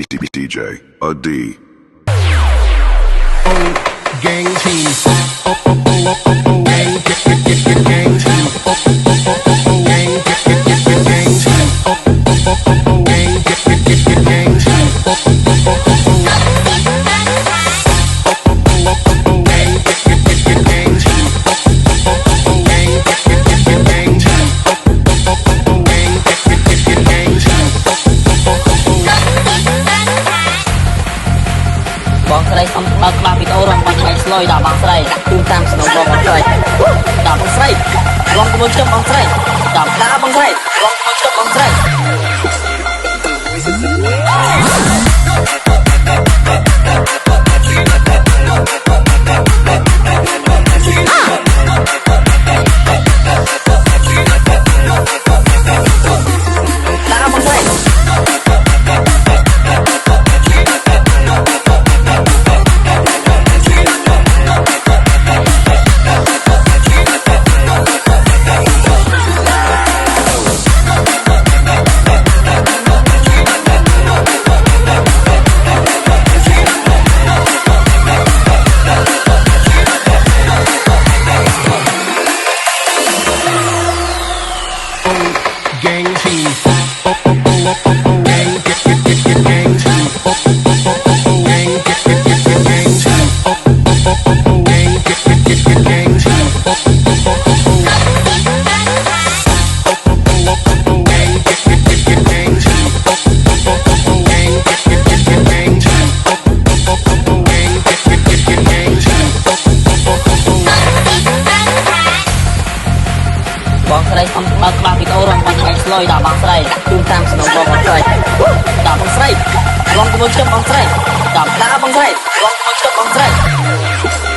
DJ, a D. Gang team. Gang team. Gangបងស្រីសំបើកក្បាលវីដេអូរងបាញ់ថ្ងៃស្លុយដល់បងស្រីដាក់ទូតាមស្នូលបងស្រីដល់បងស្រីរងជាមួយខ្ញុំបងស្រីដល់ដាបងស្រីរងជាមួយខ្ញុំបងស្រីGang team. Gangបងស្រីសំបើកក្បាលវីដេអូរងបាញ់ថ្ងៃស្លុយដល់បងស្រីដាក់ទូតាមស្នូលបងស្រីដល់បងស្រីរងជាមួយខ្ញុំបងស្រីដល់ដាបងស្រីរងជាមួយខ្ញុំបងស្រី